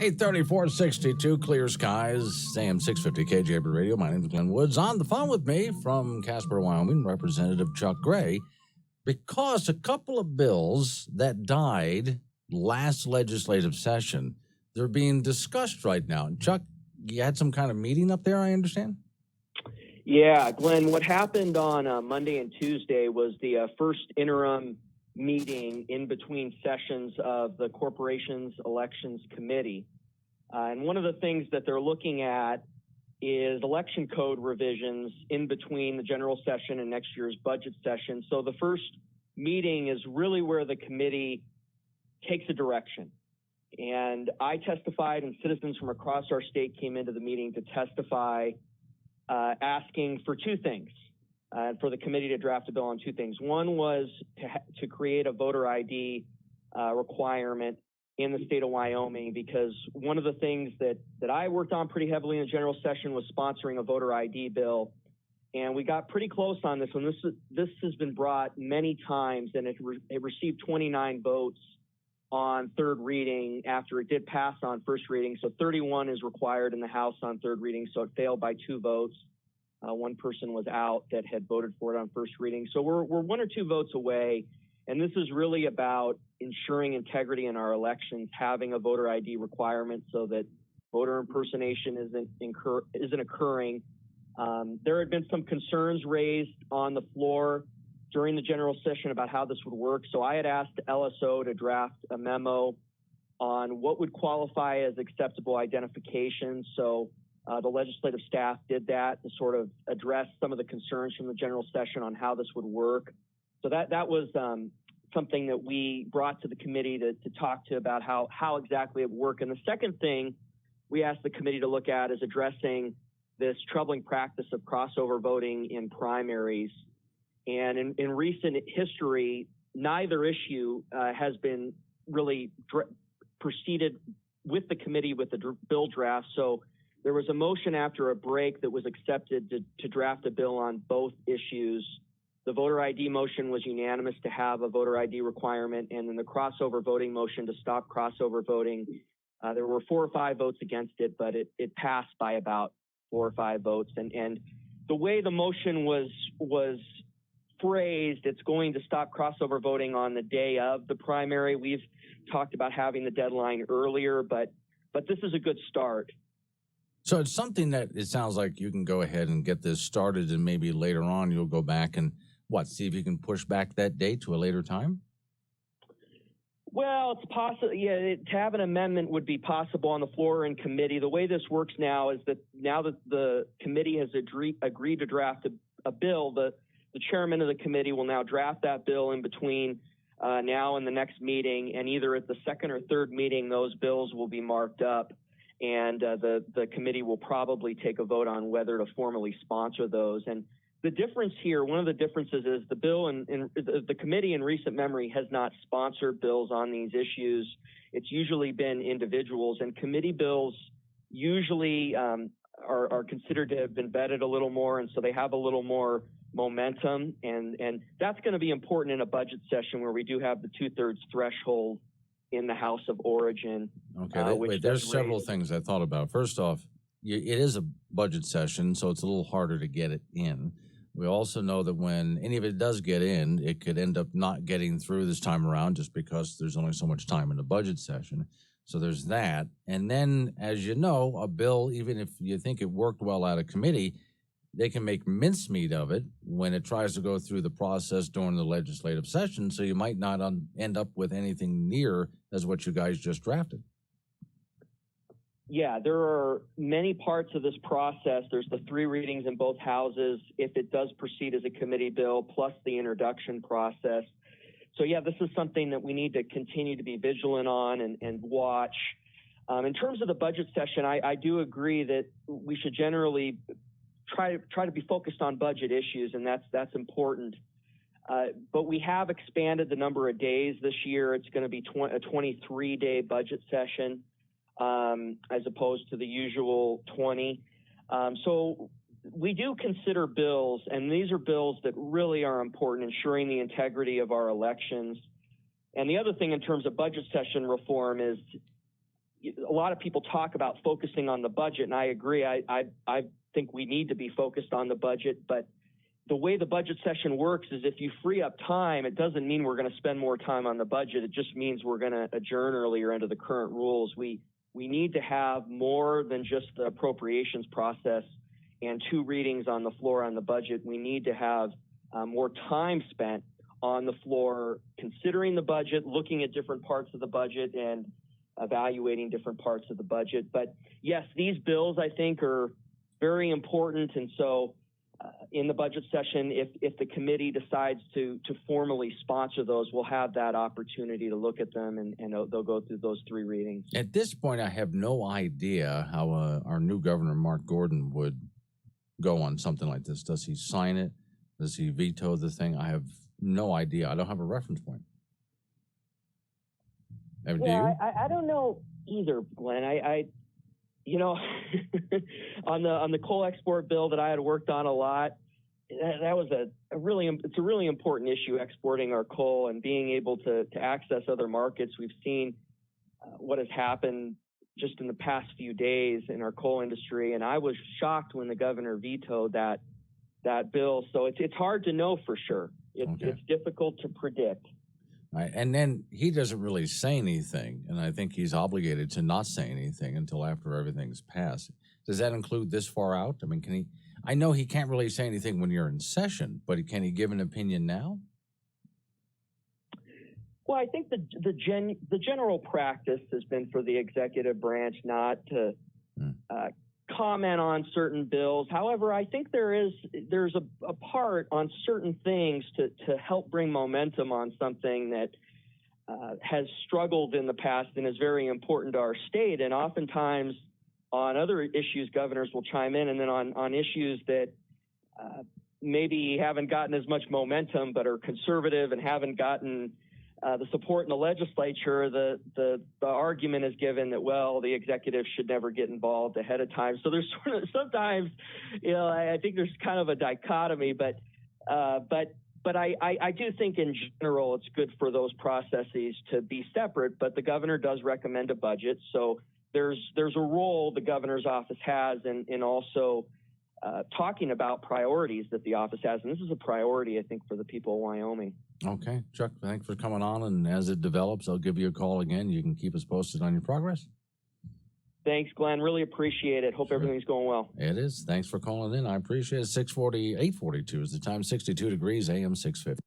8:34:62, clear skies, AM 650 KGAB Radio. My name is Glenn Woods. On the phone with me from Casper, Wyoming, Representative Chuck Gray, because a couple of bills that died last legislative session, they're being discussed right now. And Chuck, you had some kind of meeting up there, I understand? Yeah, Glenn, what happened on Monday and Tuesday was the first interim meeting in between sessions of the Corporation's Elections Committee. And one of the things that they're looking at is election code revisions in between the general session and next year's budget session. So the first meeting is really where the committee takes a direction. And I testified, and citizens from across our state came into the meeting to testify, asking for two things. For the committee to draft a bill on two things. One was to create a voter ID requirement in the state of Wyoming, because one of the things that I worked on pretty heavily in the general session was sponsoring a voter ID bill. And we got pretty close on this one. This has been brought many times, and it received 29 votes on third reading after it did pass on first reading. So 31 is required in the House on third reading, so it failed by 2 votes. One person was out that had voted for it on first reading. So we're 1 or 2 votes away. And this is really about ensuring integrity in our elections, having a voter ID requirement so that voter impersonation isn't occurring. There had been some concerns raised on the floor during the general session about how this would work. So I had asked LSO to draft a memo on what would qualify as acceptable identification. So the legislative staff did that to sort of address some of the concerns from the general session on how this would work. So that was something that we brought to the committee to talk to about how exactly it would work. And the second thing we asked the committee to look at is addressing this troubling practice of crossover voting in primaries. And in recent history, neither issue has been really proceeded with the committee with the bill draft. So there was a motion after a break that was accepted to draft a bill on both issues. The voter ID motion was unanimous to have a voter ID requirement, and then the crossover voting motion to stop crossover voting. There were 4 or 5 votes against it, but it passed by about 4 or 5 votes. And the way the motion was phrased, it's going to stop crossover voting on the day of the primary. We've talked about having the deadline earlier, but this is a good start. So it's something that it sounds like you can go ahead and get this started, and maybe later on you'll go back and see if you can push back that date to a later time? Well, it's possible. Yeah, to have an amendment would be possible on the floor in committee. The way this works now is that now that the committee has agreed to draft a bill, the chairman of the committee will now draft that bill in between now and the next meeting, and either at the second or third meeting, those bills will be marked up, and the committee will probably take a vote on whether to formally sponsor those. And the difference here, one of the differences is the bill and the committee in recent memory has not sponsored bills on these issues. It's usually been individuals, and committee bills usually are considered to have been vetted a little more, and so they have a little more momentum, and that's going to be important in a budget session where we do have the 2/3 threshold in the House of Origin. Okay, wait, there's several things I thought about. First off, it is a budget session, so it's a little harder to get it in. We also know that when any of it does get in, it could end up not getting through this time around just because there's only so much time in the budget session. So there's that. And then, as you know, a bill, even if you think it worked well out of committee, they can make mincemeat of it when it tries to go through the process during the legislative session, so you might not end up with anything near as what you guys just drafted. Yeah, there are many parts of this process. There's the 3 readings in both houses if it does proceed as a committee bill, plus the introduction process. So yeah, this is something that we need to continue to be vigilant on and watch. In terms of the budget session, I do agree that we should generally try to be focused on budget issues, and that's important. But we have expanded the number of days this year. It's going to be a 23-day budget session as opposed to the usual 20. So we do consider bills, and these are bills that really are important, ensuring the integrity of our elections. And the other thing in terms of budget session reform is a lot of people talk about focusing on the budget, and I agree. I think we need to be focused on the budget, but the way the budget session works is if you free up time, it doesn't mean we're going to spend more time on the budget. It just means we're going to adjourn earlier under the current rules. We need to have more than just the appropriations process and 2 readings on the floor on the budget. We need to have more time spent on the floor considering the budget, looking at different parts of the budget, and evaluating different parts of the budget. But yes, these bills I think are very important, and so in the budget session, if the committee decides to formally sponsor those, we'll have that opportunity to look at them, and they'll go through those 3 readings. At this point, I have no idea how our new governor, Mark Gordon, would go on something like this. Does he sign it? Does he veto the thing? I have no idea. I don't have a reference point. Do you? I don't know either, Glenn. I you know, on the coal export bill that I had worked on a lot, that was it's a really important issue, exporting our coal and being able to access other markets. We've seen what has happened just in the past few days in our coal industry, and I was shocked when the governor vetoed that bill. So it's hard to know for sure. It's difficult to predict. Right. And then he doesn't really say anything, and I think he's obligated to not say anything until after everything's passed. Does that include this far out? I mean, can he? I know he can't really say anything when you're in session, but can he give an opinion now? Well, I think the general practice has been for the executive branch not to comment on certain bills. However, I think there's a part on certain things to help bring momentum on something that has struggled in the past and is very important to our state. And oftentimes on other issues, governors will chime in, and then on issues that maybe haven't gotten as much momentum but are conservative and haven't gotten the support in the legislature, the argument is given that, well, the executive should never get involved ahead of time. So there's sort of sometimes, I think there's kind of a dichotomy, but I do think in general it's good for those processes to be separate. But the governor does recommend a budget, so there's a role the governor's office has in also talking about priorities that the office has, and this is a priority, I think, for the people of Wyoming. Okay, Chuck, thanks for coming on, and as it develops, I'll give you a call again. You can keep us posted on your progress. Thanks, Glenn. Really appreciate it. Hope everything's going well. It is. Thanks for calling in. I appreciate it. 8:42 is the time, 62 degrees, AM 650.